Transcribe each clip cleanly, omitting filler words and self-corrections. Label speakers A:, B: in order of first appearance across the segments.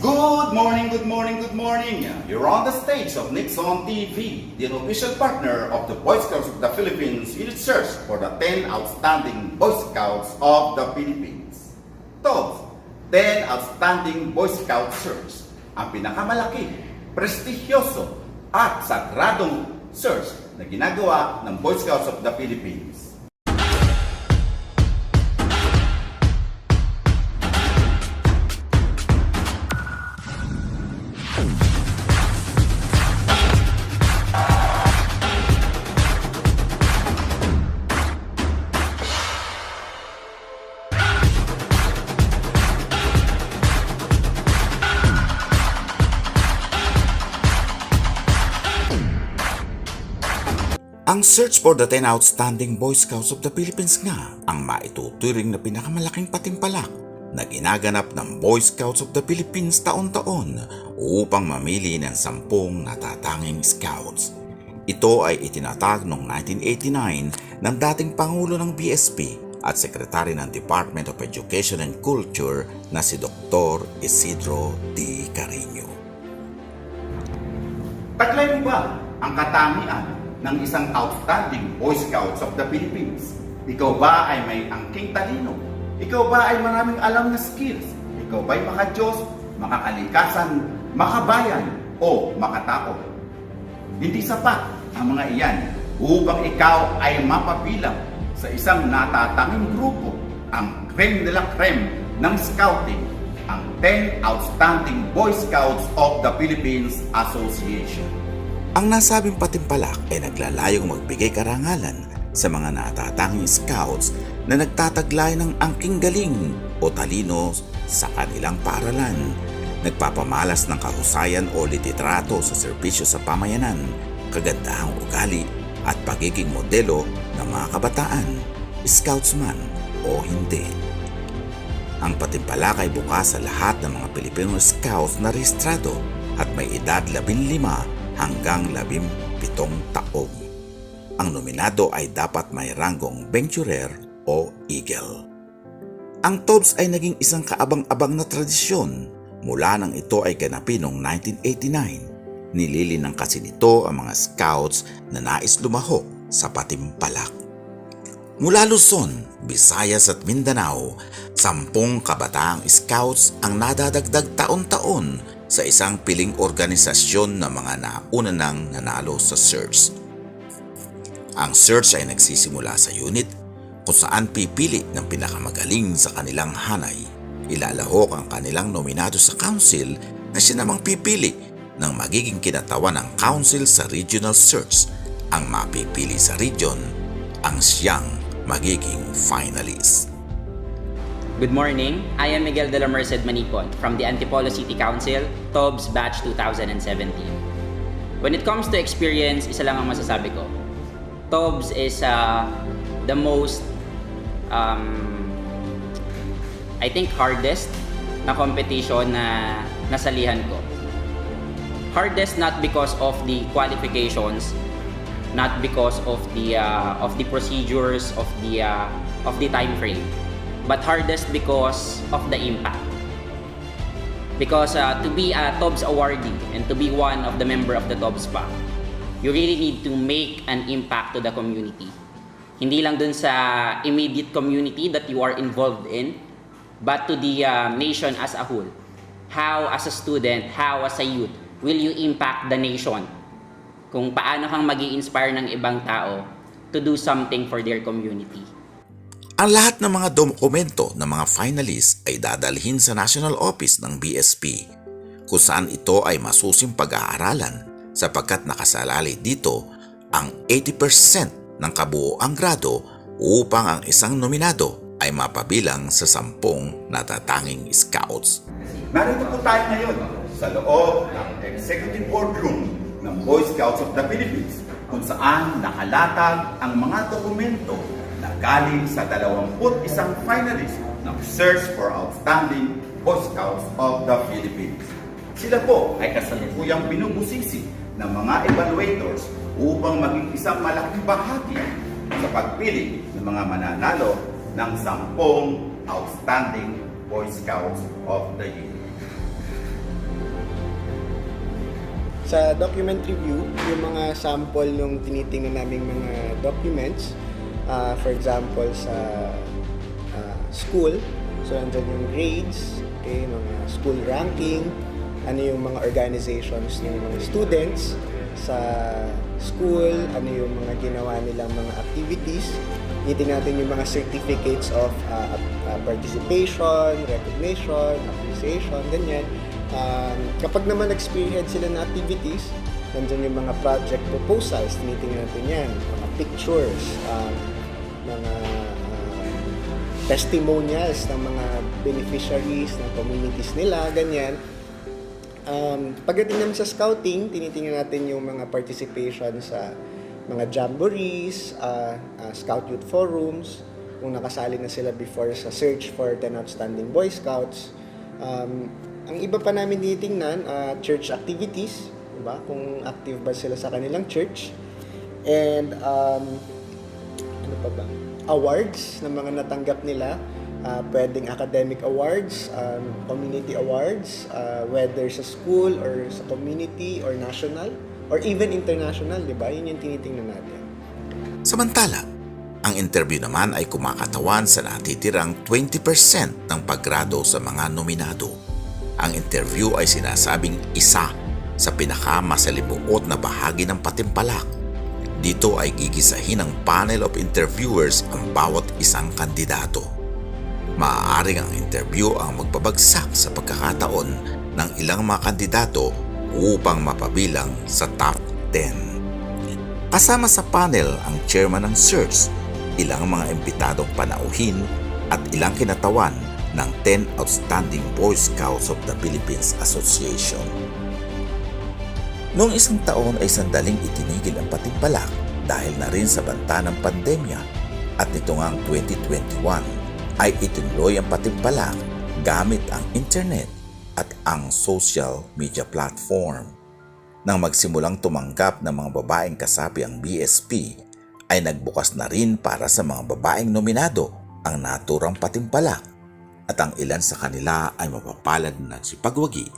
A: Good morning, good morning, good morning. You're on the stage of Nixon TV, the official partner of the Boy Scouts of the Philippines in its search for the 10 outstanding Boy Scouts of the Philippines. TOBS, 10 Outstanding Boy Scout Search, ang pinakamalaki, prestigyoso at sagradong search na ginagawa ng Boy Scouts of the Philippines. Ang search for the 10 outstanding Boy Scouts of the Philippines nga ang maituturing na pinakamalaking patimpalak na ginaganap ng Boy Scouts of the Philippines taon-taon upang mamili ng 10 natatanging Scouts. Ito ay itinatag noong 1989 ng dating Pangulo ng BSP at Secretary ng Department of Education and Culture na si Dr. Isidro D. Carino. Taglay mo ba ang katangian ng isang outstanding Boy Scouts of the Philippines? Ikaw ba ay may angking talino? Ikaw ba ay maraming alam na skills? Ikaw ba ay makadiyos, makakalikasan, makabayan, o makatao? Hindi sapat ang mga iyan upang ikaw ay mapabilang sa isang natatanging grupo, ang creme de la creme ng scouting, ang 10 Outstanding Boy Scouts of the Philippines Association. Ang nasabing patimpalak ay naglalayong magbigay karangalan sa mga natatanging scouts na nagtataglay ng angking galing o talino sa kanilang paaralan, nagpapamalas ng kahusayan o litrato sa serbisyo sa pamayanan, kagandahang ugali at pagiging modelo ng mga kabataan, scoutsman o hindi. Ang patimpalak ay bukas sa lahat ng mga Pilipino scouts na rehistrado at may edad 15 hanggang 17 taong. Ang nominado ay dapat may ranggong Venturer o Eagle. Ang TOBS ay naging isang kaabang-abang na tradisyon mula nang ito ay ganapin noong 1989. Nililinang kasi nito ang mga scouts na nais lumahok sa patimpalak. Mula Luzon, Visayas at Mindanao, 10 kabataang scouts ang nadadagdag taon-taon sa isang piling organisasyon ng mga nauna nang nanalo sa search. Ang search ay nagsisimula sa unit kung saan pipili ng pinakamagaling sa kanilang hanay. Ilalahok ang kanilang nominado sa council na siya namang pipili ng magiging kinatawan ng council sa regional search. Ang mapipili sa region ang siyang magiging finalist.
B: Good morning, I am Miguel de la Merced Manipon from the Antipolo City Council, TOBS Batch 2017. When it comes to experience, isa lang ang masasabi ko. TOBS is the most, I think, hardest na competition na nasalihan ko. Hardest not because of the qualifications, not because of the procedures, of the time frame, but hardest because of the impact. Because to be a TOBS awardee and to be one of the member of the TOBS PA, you really need to make an impact to the community. Hindi lang dun sa immediate community that you are involved in, but to the nation as a whole. How as a student, how as a youth, will you impact the nation? Kung paano kang magi-inspire ng ibang tao to do something for their community.
A: Ang lahat ng mga dokumento ng mga finalists ay dadalhin sa National Office ng BSP, kung saan ito ay masusing pag-aaralan sapagkat nakasalalay dito ang 80% ng kabuoang grado upang ang isang nominado ay mapabilang sa 10 natatanging scouts. Narito po tayo ngayon sa loob ng Executive Boardroom ng Boy Scouts of the Philippines, kung saan nakalatag ang mga dokumento na galing sa 21 finalists ng Search for Outstanding Boy Scouts of the Philippines. Sila po ay kasalukuyang binubusisi ng mga evaluators upang maging isang malaking bahagi sa pagpili ng mga mananalo ng 10 Outstanding Boy Scouts of the Year.
C: Sa document review, yung mga sample nung tinitingnan naming mga documents, for example, sa school, so nandyan yung grades, okay, mga school ranking, ano yung mga organizations ng mga students sa school, ano yung mga ginawa nilang mga activities, titingnan natin yung mga certificates of participation, recognition, appreciation, ganyan. Kapag naman experience sila ng activities, nandiyan yung mga project proposals, tinitingnan natin yan, mga pictures, mga testimonials ng mga beneficiaries ng communities nila, ganyan. Pagdating naman sa scouting, tinitingnan natin yung mga participation sa mga jamborees, Scout Youth Forums, kung nakasali na sila before sa search for 10 outstanding Boy Scouts. Ang iba pa namin tinitingnan, church activities, diba? Kung active ba sila sa kanilang church. And ano pa ba? Awards na mga natanggap nila, pwedeng academic awards, community awards, whether sa school or sa community or national or even international, di ba? Yun yung tinitingnan natin.
D: Samantala, ang interview naman ay kumakatawan sa natitirang 20% ng paggrado sa mga nominado. Ang interview ay sinasabing isa sa pinakamasalimuot na bahagi ng patimpalak. Dito ay gigisahin ng panel of interviewers ang bawat isang kandidato. Maaaring ang interview ang magbabagsak sa pagkakataon ng ilang mga kandidato upang mapabilang sa top 10. Kasama sa panel ang chairman ng search, ilang mga imbitadong panauhin at ilang kinatawan ng 10 Outstanding Boy Scouts of the Philippines Association. Noong isang taon ay sandaling itinigil ang patimpalak dahil na rin sa banta ng pandemya at nito ngang 2021 ay itinuloy ang patimpalak gamit ang internet at ang social media platform. Nang magsimulang tumanggap ng mga babaeng kasapi ang BSP, ay nagbukas na rin para sa mga babaeng nominado ang naturang patimpalak at ang ilan sa kanila ay mapapalad na nagsipagwagi.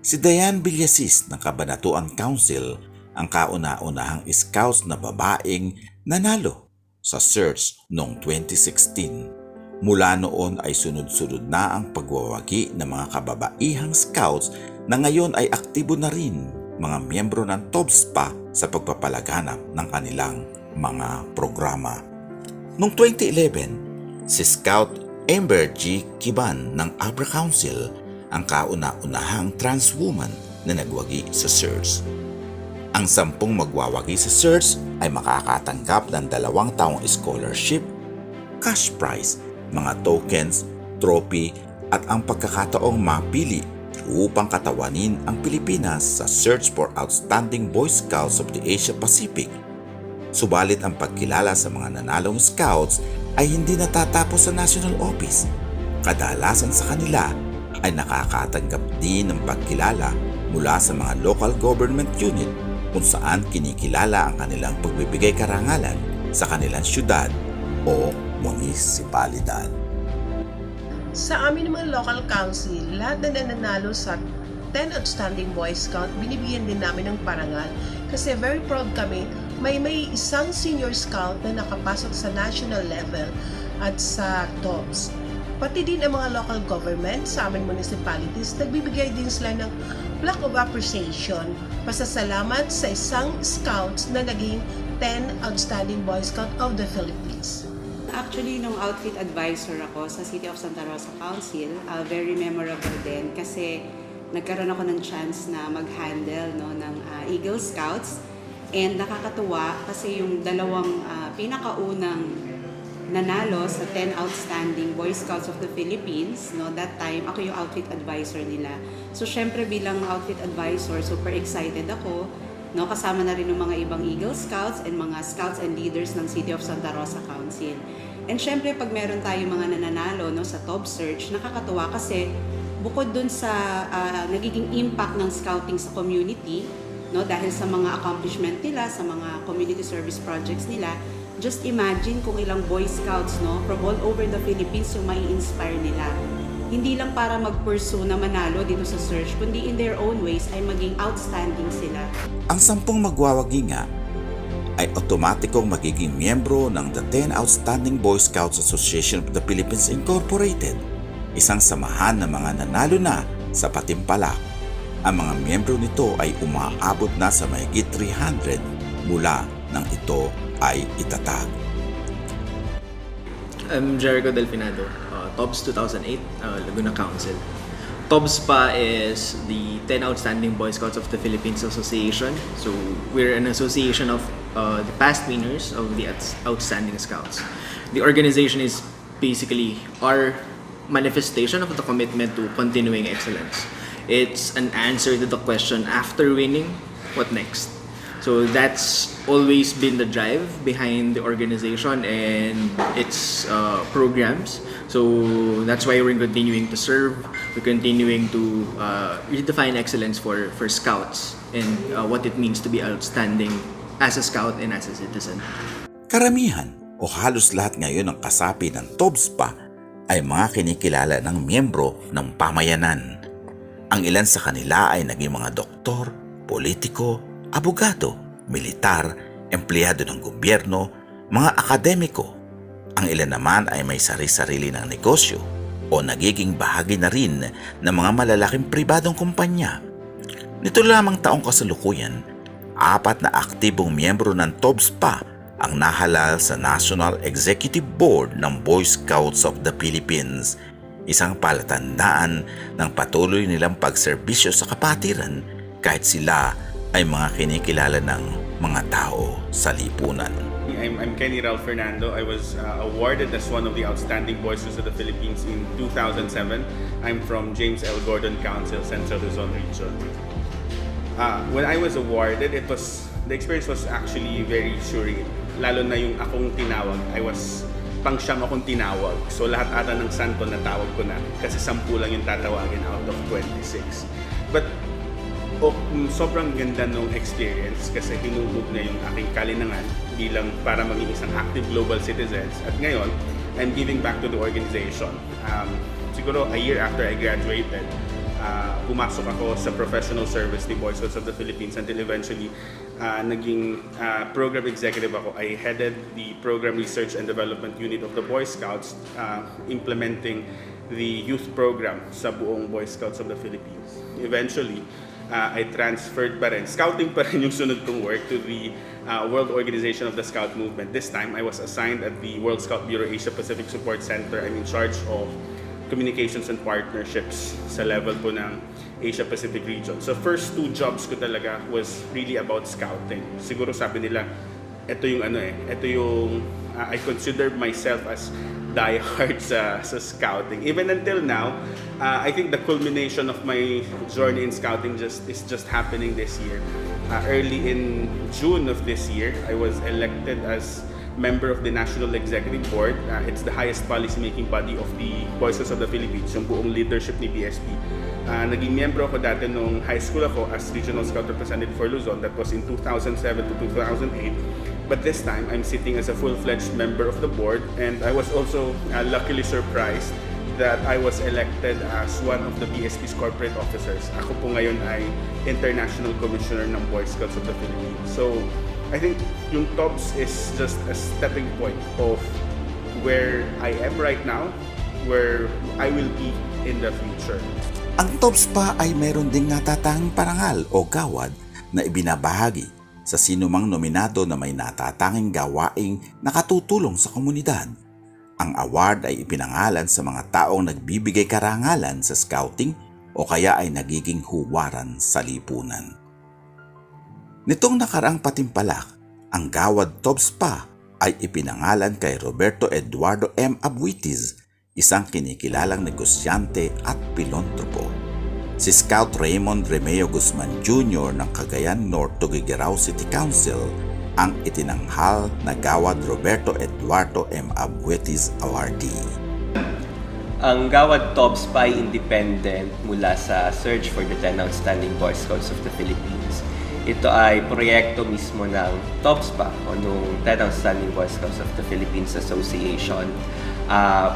D: Si Diane Villasis ng Kabanatuan Council ang kauna-unahang scouts na babaeng nanalo sa search noong 2016. Mula noon ay sunod-sunod na ang pagwawagi ng mga kababaihang scouts na ngayon ay aktibo na rin mga miyembro ng TOBSPA sa pagpapalaganap ng kanilang mga programa. Noong 2011, si Scout Amber G. Kiban ng Abra Council ang kauna-unahang trans woman na nagwagi sa search. Ang 10 magwawagi sa search ay makakatanggap ng 2 taong scholarship, cash prize, mga tokens, trophy at ang pagkakataong mapili upang katawanin ang Pilipinas sa Search for Outstanding Boy Scouts of the Asia Pacific. Subalit ang pagkilala sa mga nanalong scouts ay hindi natatapos sa national office. Kadalasan sa kanila ay nakakatanggap din ng pagkilala mula sa mga local government unit kung saan kinikilala ang kanilang pagbibigay karangalan sa kanilang syudad o munisipalidad.
E: Sa amin naman local council, lahat na nananalo sa 10 Outstanding Boy Scout, binibigyan din namin ng parangal kasi very proud kami. May isang senior scout na nakapasok sa national level at sa TOPS. Pati din ang mga local government sa aming municipalities, nagbibigay din sila ng plaque of appreciation, pasasalamat sa isang scouts na naging 10 Outstanding Boy Scout of the Philippines.
F: Actually, nung outfit advisor ako sa City of Santa Rosa Council, very memorable din kasi nagkaroon ako ng chance na mag-handle ng Eagle Scouts. And nakakatuwa kasi yung dalawang pinakaunang nanalo sa 10 Outstanding Boy Scouts of the Philippines, that time ako yung outfit advisor nila. So syempre bilang outfit advisor, super excited ako, kasama na rin ng mga ibang Eagle Scouts and mga scouts and leaders ng City of Santa Rosa Council. And syempre pag meron tayong mga nananalo sa top search, nakakatuwa kasi bukod dun sa nagiging impact ng scouting sa community, dahil sa mga accomplishment nila, sa mga community service projects nila, just imagine kung ilang Boy Scouts from all over the Philippines yung mai-inspire nila hindi lang para mag-pursue na manalo dito sa search, kundi in their own ways ay maging outstanding sila.
D: Ang 10 magwawagi nga ay otomatikong magiging miyembro ng the 10 Outstanding Boy Scouts Association of the Philippines Incorporated, isang samahan ng mga nanalo na sa patimpalak. Ang mga miyembro nito ay umaabot na sa mahigit 300 mula nang ito ay itatag.
G: I'm Jericho Delfinado, TOBS 2008, Laguna Council. TOBS pa is the 10 Outstanding Boy Scouts of the Philippines Association. So we're an association of the past winners of the Outstanding Scouts. The organization is basically our manifestation of the commitment to continuing excellence. It's an answer to the question, after winning, what next? So that's always been the drive behind the organization and its programs. So that's why we're continuing to serve. We're continuing to redefine excellence for scouts and what it means to be outstanding as a scout and as a citizen.
D: Karamihan o halos lahat ngayon ng kasapi ng TOBSPA ay mga kinikilala ng miyembro ng pamayanan. Ang ilan sa kanila ay naging mga doktor, politiko, abogado, militar, empleyado ng gobyerno, mga akademiko. Ang ilan naman ay may sari-sarili ng negosyo o nagiging bahagi na rin ng mga malalaking pribadong kumpanya. Nito lamang taong kasalukuyan, 4 na aktibong miyembro ng TOBSPA ang nahalal sa National Executive Board ng Boy Scouts of the Philippines, isang palatandaan ng patuloy nilang pagserbisyo sa kapatiran kahit sila ay mga kinikilala ng mga tao sa lipunan.
H: I'm Kenny Raul Fernando. I was awarded as one of the Outstanding Boy Scouts of the Philippines in 2007. I'm from James L. Gordon Council, Central Luzon Region. When I was awarded, the experience was actually very surreal. Lalo na yung akong tinawag, I was pang-siyam akong tinawag. So lahat ata ng santo na tawag ko na kasi 10 lang yung tatawagin out of 26. But sobrang ganda nung experience kasi hinubog na yung aking kalinangan bilang para maging isang active global citizens. At ngayon, I'm giving back to the organization. Siguro a year after I graduated, pumasok ako sa professional service ni Boy Scouts of the Philippines until eventually naging program executive ako. I headed the program research and development unit of the Boy Scouts, implementing the youth program sa buong Boy Scouts of the Philippines. Eventually, I transferred pa rin, scouting pa rin yung sunod kong work to the World Organization of the Scout Movement. This time, I was assigned at the World Scout Bureau Asia Pacific Support Center. I'm in charge of communications and partnerships sa level po ng Asia Pacific region. So first 2 jobs ko talaga was really about scouting. Siguro sabi nila, ito yung I consider myself as diehard sa scouting. Even until now, I think the culmination of my journey in scouting is just happening this year. Early in June of this year, I was elected as member of the National Executive Board. It's the highest policy-making body of the Boy Scouts of the Philippines, yung buong leadership ni BSP. Naging miyembro ako dati nung high school ako as Regional Scout Representative for Luzon. That was in 2007 to 2008. But this time, I'm sitting as a full-fledged member of the board, and I was also luckily surprised that I was elected as one of the BSP's corporate officers. Ako po ngayon ay International Commissioner ng Boy Scouts of the Philippines. So, I think yung TOBS is just a stepping point of where I am right now, where I will be in the future.
D: Ang TOBSPA ay meron ding natatanging parangal o gawad na ibinabahagi sa sinumang nominado na may natatanging gawaing nakatutulong sa komunidad. Ang award ay ipinangalan sa mga taong nagbibigay karangalan sa scouting o kaya ay nagiging huwaran sa lipunan. Nitong nakaraang patimpalak, ang gawad TOBSPA ay ipinangalan kay Roberto Eduardo M. Abuitis, isang kinikilalang negosyante at pilontropo. Si Scout Raymond Remeo Guzman Jr. ng Cagayan North Tuguegarao City Council ang itinanghal na Gawad Roberto Eduardo M. Abuitis Awardee.
I: Ang Gawad TOBSPA ay independent mula sa Search for the 10 Outstanding Boy Scouts of the Philippines. Ito ay proyekto mismo ng TOBSPA o nung 10 Outstanding Boy Scouts of the Philippines Association.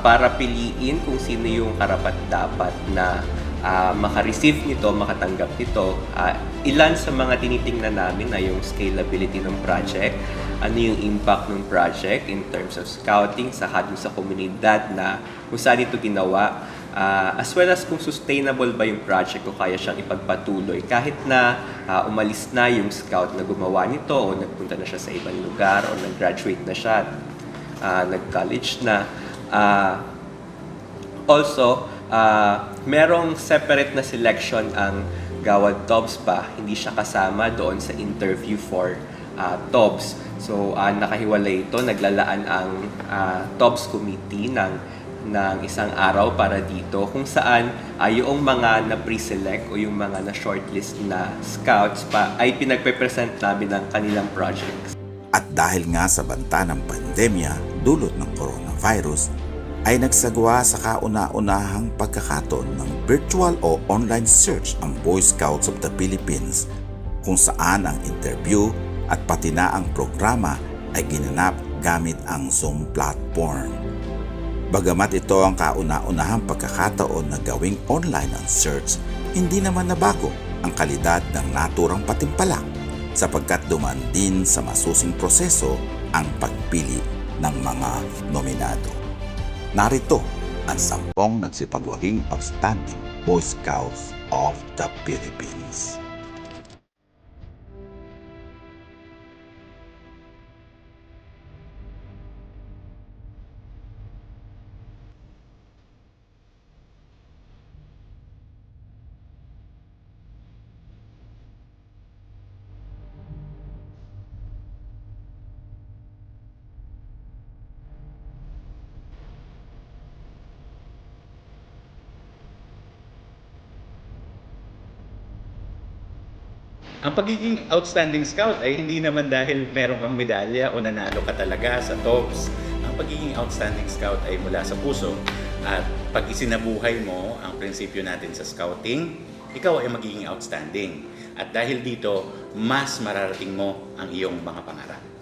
I: para piliin kung sino yung karapat-dapat na maka-receive nito, makatanggap nito. Ilan sa mga tinitingnan namin na yung scalability ng project, ano yung impact ng project in terms of scouting sa komunidad na kung saan ito ginawa, as well as kung sustainable ba yung project o kaya siyang ipagpatuloy kahit na umalis na yung scout na gumawa nito o nagpunta na siya sa ibang lugar o nag-graduate na siya, nag-college na. Also, merong separate na selection ang Gawad TOBS pa, hindi siya kasama doon sa interview for TOBS. So, nakahiwalay ito, naglalaan ang TOBS committee ng isang araw para dito kung saan yung mga na-pre-select o yung mga na-shortlist na scouts pa ay pinagpe-present namin ng kanilang projects.
D: At dahil nga sa banta ng pandemya dulot ng coronavirus, ay nagsagawa sa kauna-unahang pagkakataon ng virtual o online search ang Boy Scouts of the Philippines, kung saan ang interview at pati na ang programa ay ginanap gamit ang Zoom platform. Bagamat ito ang kauna-unahang pagkakataon na gawing online ang search, hindi naman nabago ang kalidad ng naturang patimpalak sapagkat dumaan din sa masusing proseso ang pagpili ng mga nominado. Narito ang 10 nagsipagwaging outstanding Boy Scouts of the Philippines.
J: Ang pagiging outstanding scout ay hindi naman dahil meron kang medalya o nanalo ka talaga sa TOBS. Ang pagiging outstanding scout ay mula sa puso. At pag isinabuhay mo ang prinsipyo natin sa scouting, ikaw ay magiging outstanding. At dahil dito, mas mararating mo ang iyong mga pangarap.